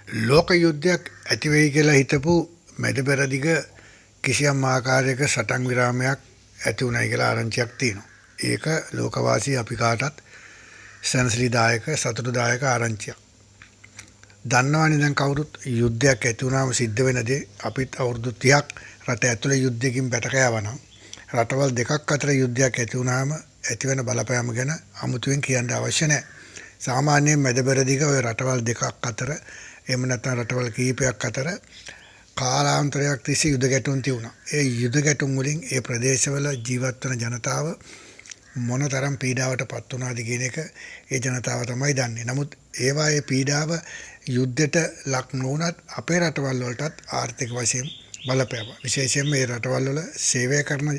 ලෝක යුද්ධයක් ඇති වෙයි කියලා හිතපු මැද පෙරදිග කිසියම් ආකාරයක සටන් විරාමයක් ඇති වුණයි කියලා ආරංචියක් තියෙනවා. ඒක ලෝකවාසී අපි කාටත් සැනසිලිදායක සතුටුදායක ආරංචියක්. දන්නවනේ දැන් කවුරුත් යුද්ධයක් ඇති වුණාම සිද්ධ වෙන දේ. අපිත් අවුරුදු 30ක් රට ඇතුලේ යුද්ධයකින් බැටකෑවනම් රටවල් දෙකක් අතර යුද්ධයක් ඇති වුණාම ඇති වෙන බලපෑම ගැන අමුතුවෙන් කියන්න අවශ්‍ය නැහැ. සාමාන්‍යයෙන් මැද පෙරදිග ওই රටවල් දෙකක් අතර එහෙම නැත්නම් රටවල් කිහිපයක් අතර කාලාන්තරයක් තිස්සේ යුද ගැටුම් තියුණා. ඒ යුද ගැටුම් වලින් ඒ ප්‍රදේශවල ජීවත් වන ජනතාව මොනතරම් පීඩාවට පත් වුණාද කියන එක ඒ ජනතාව තමයි දන්නේ. නමුත් ඒවායේ පීඩාව යුද්ධයට ලක් නොවුනත් අපේ රටවල් වලටත් ආර්ථික වශයෙන් බලපෑවා. විශේෂයෙන්ම මේ රටවල් වල සේවය කරන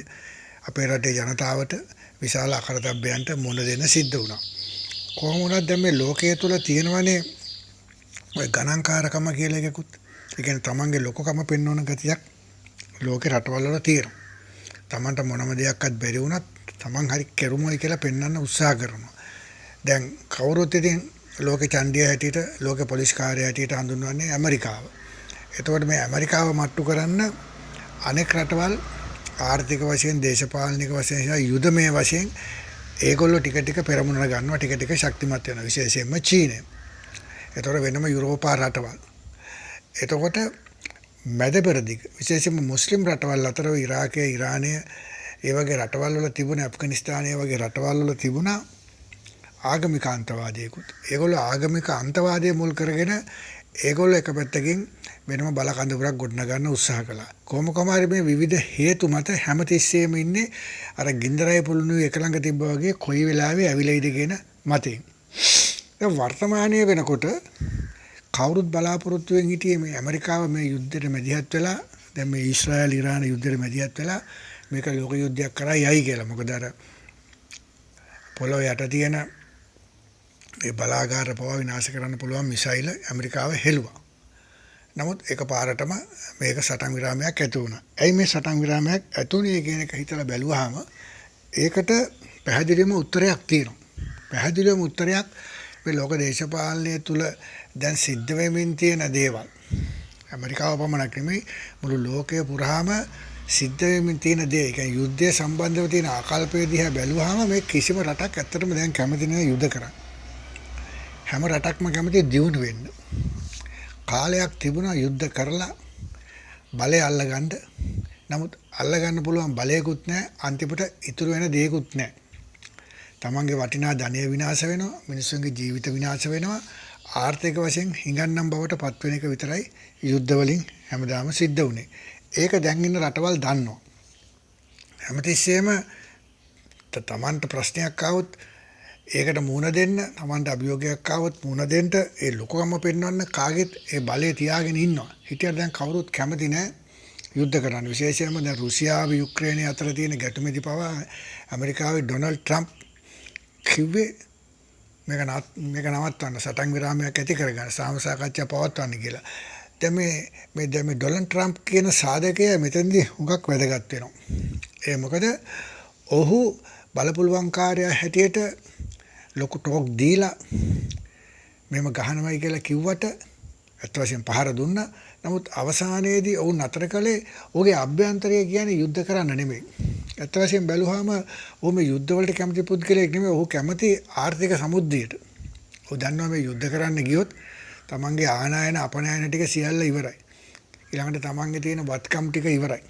අපේ රටේ ජනතාවට විශාල අකරතැබ්බයන්ට මුහුණ දෙන්න සිද්ධ වුණා. කොහොම වුණත් දැන් මේ ලෝකයේ තුල තියෙනවනේ ඔය ගණන්කාරකම කියලා එකකුත්. ඒ කියන්නේ තමන්ගේ ලොකුකම පෙන්වන ගතියක් ලෝකේ රටවල් වල තියෙනවා. තමන්ට මොනම දෙයක්වත් බැරි වුණත් තමන් හරි කෙරුමයි කියලා පෙන්වන්න උත්සාහ කරනවා. දැන් කවුරුත් ඉතින් ලෝකේ චණ්ඩිය හැටියට ලෝකේ පොලිස් කාර්යය හැටියට හඳුන්වන්නේ ඇමරිකාව. එතකොට මේ ඇමරිකාව මට්ටු කරන්න අනෙක් රටවල් ආර්ථික වශයෙන් දේශපාලනික වශයෙන් යුදමය වශයෙන් ඒගොල්ලෝ ටික ටික පෙරමුණ ගන්නවා, ටික ටික ශක්තිමත් වෙනවා. විශේෂයෙන්ම චීනය. එතකොට වෙනම යුරෝපා රටවල්. එතකොට මැද පෙරදිග විශේෂයෙන්ම මුස්ලිම් රටවල් අතර ඉරාකය, ඉරානය, ඒ වගේ රටවල් වල තිබුණ ඇෆ්ගනිස්තානය වගේ රටවල් වල තිබුණා ආගමික අන්තවාදයකුත්. ඒගොල්ලෝ ආගමික අන්තවාදය මුල් කරගෙන ඒගොල්ලෝ එක පැත්තකින් වෙනම බල කඳවුරක් ගොඩනගන්න උත්සාහ කළා. කොහොම හරි මේ විවිධ හේතු මත හැමතිස්සෙම ඉන්නේ අර ගින්දරයි පුළුණුයි එක ළඟ තිබ්බා වගේ කොයි වෙලාවෙ ඇවිලයිද කියන මතයෙන්. දැන් වර්තමානයේ වෙනකොට කවුරුත් බලාපොරොත්තු වෙමින් හිටියේ මේ ඇමරිකාව මේ යුද්ධෙට මැදිහත් වෙලා දැන් මේ ඊශ්‍රායල් ඉරාන යුද්ධෙට මැදිහත් වෙලා මේක ලෝක යුද්ධයක් කරා යයි කියලා. මොකද අර පොළොව යට තියෙන ඒ බලාගාර පවා විනාශ කරන්න පුළුවන් මිසයිල ඇමරිකාව හෙළුවා. නමුත් එකපාරටම මේක සටන් විරාමයක් ඇති වුණා. ඇයි මේ සටන් විරාමයක් ඇති වුනේ කියන එක හිතලා බැලුවාම ඒකට පැහැදිලිවම උත්තරයක් තියෙනවා. පැහැදිලිවම උත්තරයක් මේ ලෝක දේශපාලනය තුල දැන් සිද්ධ වෙමින් තියෙන දේවල්. ඇමරිකාව පමණක් නෙමෙයි මුළු ලෝකය පුරාම සිද්ධ වෙමින් තියෙන දේ. ඒ කියන්නේ යුද්ධය සම්බන්ධව තියෙන ආකල්පය දිහා බැලුවාම මේ කිසිම රටක් ඇත්තටම දැන් කැමති නෑ යුද්ධ කරන්න. හැම රටක්ම කැමති දියුණු වෙන්න. කාලයක් තිබුණා යුද්ධ කරලා බලය අල්ලගන්න. නමුත් අල්ලගන්න පුළුවන් බලයකුත් නැහැ. අන්තිමට ඉතුරු වෙන දෙයක්කුත් නැහැ. තමන්ගේ වටිනා ධනය විනාශ වෙනවා. මිනිස්සුන්ගේ ජීවිත විනාශ වෙනවා. ආර්ථික වශයෙන් හිඟන්නම් බවට පත් වෙන එක විතරයි යුද්ධ වලින් හැමදාම සිද්ධ වුනේ. ඒක දැන් ඉන්න රටවල් දන්නවා. හැමතිස්සෙම තමන්ට ප්‍රශ්නයක් ආවොත් ඒකට මුහුණ දෙන්න, තමන්ට අභියෝගයක් ආවොත් මුහුණ දෙන්න ඒ ලොකුකම පෙන්වන්න කාගෙත් ඒ බලය තියාගෙන ඉන්නවා. හිටියට දැන් කවුරුත් කැමති නැහැ යුද්ධ කරන්න. විශේෂයෙන්ම දැන් රුසියාව යුක්‍රේනය අතර තියෙන ගැටුමේදී පවා ඇමරිකාවේ ඩොනල්ඩ් ට්‍රම්ප් කිව්වේ මේක නවත්වන්න, සටන් විරාමයක් ඇති කරගන්න, සාම සාකච්ඡා පවත්වන්න කියලා. දැන් මේ ඩොනල්ඩ් ට්‍රම්ප් කියන සාධකය මෙතනදී හුඟක් වැදගත් වෙනවා. ඒ මොකද ඔහු බලපුලුවන්කාරයා හැටියට ලොකු ටෝක් දීලා මෙහෙම ගහනවයි කියලා කිව්වට අත් වශයෙන් පහර දුන්නා. නමුත් අවසානයේදී ඔවුන් අතර කලේ ඔහුගේ අභ්‍යන්තරය කියන්නේ යුද්ධ කරන්න නෙමෙයි. අත් වශයෙන් බැලුවාම ඔහු මේ යුද්ධ වලට කැමති පුද්ගලයෙක් නෙමෙයි. ඔහු කැමති ආර්ථික සමුද්දියට. ඔහු දන්නවා මේ යුද්ධ කරන්න ගියොත් තමන්ගේ ආනයන අපනයන ටික සියල්ල ඉවරයි. ඊළඟට තමන්ගේ තියෙන වත්කම් ටික ඉවරයි.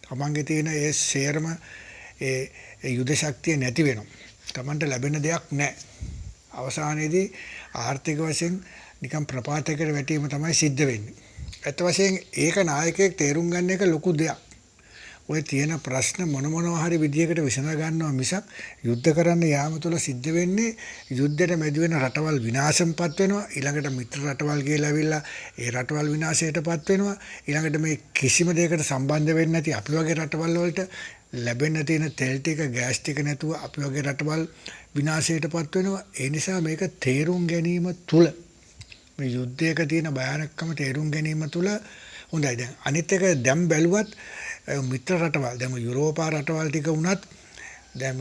තමන්ගේ තියෙන ඒ සේරම ඒ යුද ශක්තිය නැති වෙනවා. තමන්ට ලැබෙන දෙයක් නැහැ. අවසානයේදී ආර්ථික වශයෙන් නිකන් ප්‍රපාතයකට වැටීම තමයි සිද්ධ වෙන්නේ. ඇත්ත වශයෙන් ඒක නායකයෙක් තේරුම් ගන්න එක ලොකු දෙයක්. ඔය තියෙන ප්‍රශ්න මොනවා හරි විදියකට විසඳ ගන්නවා මිසක් යුද්ධ කරන්න යාම තුළ සිද්ධ වෙන්නේ යුද්ධයට මැදි වෙන රටවල් විනාශෙන්පත් වෙනවා. ඊළඟට මිත්‍ර රටවල් කියලා ඇවිල්ලා ඒ රටවල් විනාශයටපත් වෙනවා. ඊළඟට මේ කිසිම දෙයකට සම්බන්ධ වෙන්නේ නැති අපි වගේ රටවල් වලට ලැබෙන්න තියෙන තෙල් ටික, ගෑස් ටික නැතුව අපි වගේ රටවල් විනාශයටපත් වෙනවා. ඒ නිසා මේක තේරුම් ගැනීම තුළ මේ යුද්ධයක තියෙන භයානකකම තේරුම් ගැනීම තුළ හොඳයි. දැන් අනිත් එක දැන් බැලුවත් මිත්‍ර රටවල් දැන් යුරෝපා රටවල් ටික වුණත් දැන්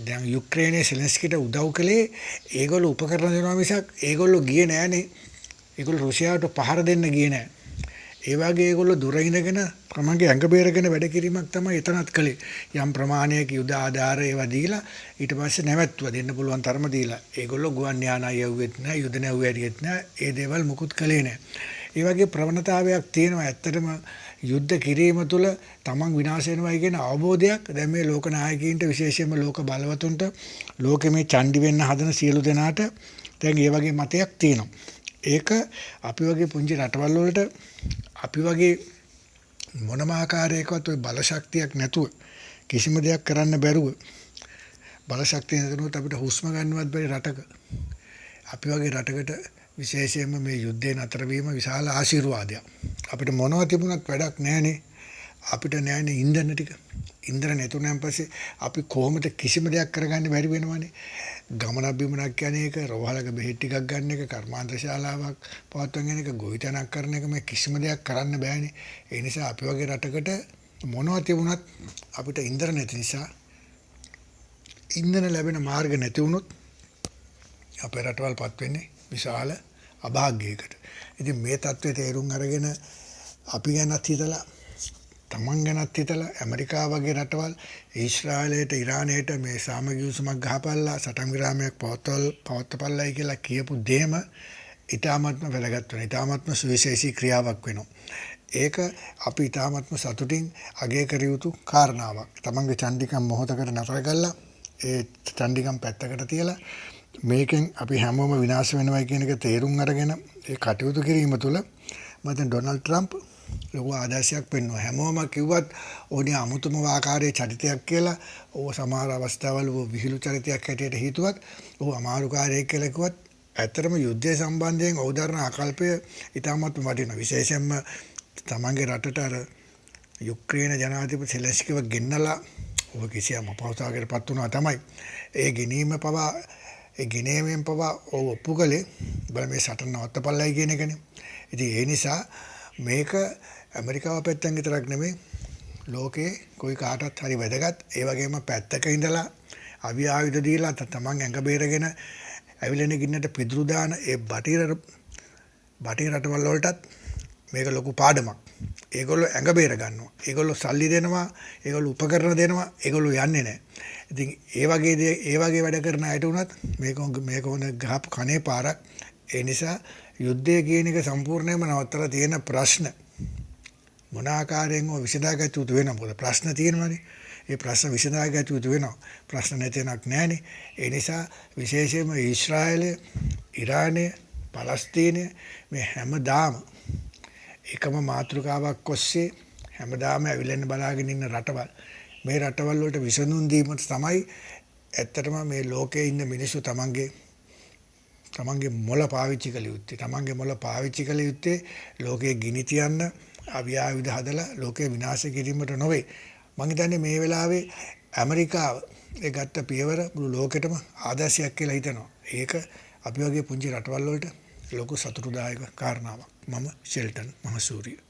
දැන් යුක්‍රේනයේ සෙලෙන්ස්කිට උදව් කළේ ඒගොල්ලෝ උපකරණ දෙනවා මිසක් ඒගොල්ලෝ ගියේ නෑනේ ඒගොල්ලෝ රුසියාවට පහර දෙන්න ගියේ නැහැ. ඒ වගේ ඒගොල්ලෝ දුර ඉඳගෙන තමන්ගේ ඇඟ බේරගෙන වැඩ කිරීමක් තමයි එතනත් කළේ. යම් ප්‍රමාණයක යුද ආධාර ඒවා දීලා ඊට පස්සේ නැවැත්තුවා දෙන්න පුළුවන් තරම දීලා. ඒගොල්ලෝ ගුවන් යානා යවුවෙත් නැහැ, යුද නැව්ව ඇරියෙත් නැහැ. ඒ දේවල් මුකුත් කළේ නැහැ. ඒ වගේ ප්‍රවණතාවයක් තියෙනවා. ඇත්තටම යුද්ධ කිරීම තුළ තමන් විනාශ වෙනවා කියන අවබෝධයක් දැන් මේ ලෝක නායකයින්ට විශේෂයෙන්ම ලෝක බලවතුන්ට ලෝකෙ මේ චණ්ඩි වෙන්න හදන සියලු දෙනාට දැන් ඒ වගේ මතයක් තියෙනවා. ඒක අපි වගේ පුංචි රටවල් වලට අපි වගේ මොනම ආකාරයකවත් ওই බල ශක්තියක් නැතුව කිසිම දෙයක් කරන්න බැරුව බල ශක්තිය නැතුනොත් අපිට හුස්ම ගන්නවත් බැරි රටක අපි වගේ රටකට විශේෂයෙන්ම මේ යුද්ධේ නතර වීම විශාල ආශිර්වාදයක්. අපිට මොනවද තිබුණත් වැඩක් නැහැනේ. අපිට නැහැනේ ඉන්ධන ටික. ඉන්ධන නැතුණාන් පස්සේ අපි කොහොමද කිසිම දෙයක් කරගන්න බැරි වෙනවනේ. ගමනක් බිමනක් යන එක, රෝහලක බෙහෙත් ටිකක් ගන්න එක, කර්මාන්ත ශාලාවක් පවත්වන එක, ගොවිතැනක් කරන එක මේ කිසිම දෙයක් කරන්න බෑනේ. ඒ නිසා අපි වගේ රටකට මොනවද තිබුණත් අපිට ඉන්ධන නැති නිසා ඉන්ධන ලැබෙන මාර්ග නැති වුණොත් අපේ රටවල්පත් වෙන්නේ විශාල අභාග්‍යයකට. ඉතින් මේ தત્ත්වය තේරුම් අරගෙන අපි ගැනත් හිතලා තමන් ගැනත් හිතලා ඇමරිකාව වගේ රටවල් ඊශ්‍රායලයට ඉරානයට මේ සාමගිය උසමක් ගහපල්ලා සටන් විරාමයක් පවත්වපල්ලායි කියලා කියපු දෙයම ඊටාත්ම වැදගත් වෙනවා. ඊටාත්ම සුවිශේෂී ක්‍රියාවක් වෙනවා. ඒක අපි ඊටාත්ම සතුටින් අගය කර යුතු කාරණාවක්. තමන්ගේ චණ්ඩිකම් මොහොතකට නතර කළා ඒ චණ්ඩිකම් පැත්තකට තියලා මේකෙන් අපි හැමෝම විනාශ වෙනවා කියන එක තේරුම් අරගෙන ඒ කටයුතු කිරීම තුළ මම ඩොනල්ඩ් ට්‍රම්ප් ලොකු ආදර්ශයක් පෙන්වනවා. හැමෝම කිව්වත් ඕනේ අමුතුම ආකාරයේ චරිතයක් කියලා ඕව සමහර අවස්ථාවල ඕව විහිළු චරිතයක් හැටියට හිතුවත් ඕව අමාරු කාර්යයක් කියලා කිව්වත් ඇත්තටම යුද්ධය සම්බන්ධයෙන් ඔහු දරන ආකල්පය ඉතාමත් වටිනවා. විශේෂයෙන්ම තමන්ගේ රටට අර යුක්‍රේන ජනාධිපති සෙලෙන්ස්කිව ගෙන්නලා ඔබ කිසියම් අපහසුතාවයකටපත් වුණා තමයි. ඒ ගෙනීම පවා ඒ ගෙනීමෙන් පවා ඔහු ඔප්පු කළේ බල මේ සටන නවත්තපල්ලයි කියන එකනේ. ඉතින් ඒ නිසා මේක ඇමරිකාව පැත්තෙන් විතරක් නෙමෙයි ලෝකේ කොයි කාටවත් හරි වැදගත්. ඒ වගේම පැත්තක ඉඳලා අවි ආයුධ දීලා තමන් ඇඟ බේරගෙන ඇවිලෙන ගින්නට පිදුරු දාන ඒ බටහිර රටවල් වලටත් මේක ලොකු පාඩමක්. ඒගොල්ලෝ ඇඟ බේර ගන්නවා. ඒගොල්ලෝ සල්ලි දෙනවා. ඒගොල්ලෝ උපකරණ දෙනවා. ඒගොල්ලෝ යන්නේ නැහැ. ඉතින් ඒ වගේ වැඩ කරන අයට උනත් මේක හොඳ ගහපු කනේ පාරක්. ඒ නිසා යුද්ධය කියන එක සම්පූර්ණයෙන්ම නවත්තලා තියෙන ප්‍රශ්න මොන ආකාරයෙන් විසඳාගත යුතු වෙනවද? මොකද ප්‍රශ්න තියෙනවානේ. ඒ ප්‍රශ්න විසඳාගත යුතු වෙනවා. ප්‍රශ්න නැතනක් නැහැනේ. ඒ නිසා විශේෂයෙන්ම ඊශ්‍රායලය, ඉරානය, පලස්තීනය මේ හැමදාම එකම මාතෘකාවක් ඔස්සේ හැමදාම ඇවිලෙන්න බලාගෙන ඉන්න රටවල්. මේ රටවල් වලට විසඳුම් දීමට තමයි ඇත්තටම මේ ලෝකයේ ඉන්න මිනිස්සු තමන්ගේ මොළ පාවිච්චි කළ යුත්තේ. තමන්ගේ මොළ පාවිච්චි කළ යුත්තේ ලෝකයේ ගිනි තියන්න, අවි ආයුධ හදලා ලෝකය විනාශ කිරීමට නොවේ. මම හිතන්නේ මේ වෙලාවේ ඇමරිකාව ඒ ගත්ත පියවර මුළු ලෝකෙටම ආදර්ශයක් කියලා හිතනවා. ඒක අපි වගේ පුංචි රටවල් වලට ලොකු සතුටුදායක කාරණාවක්. මම ෂෙල්ටන් මහසූරිය.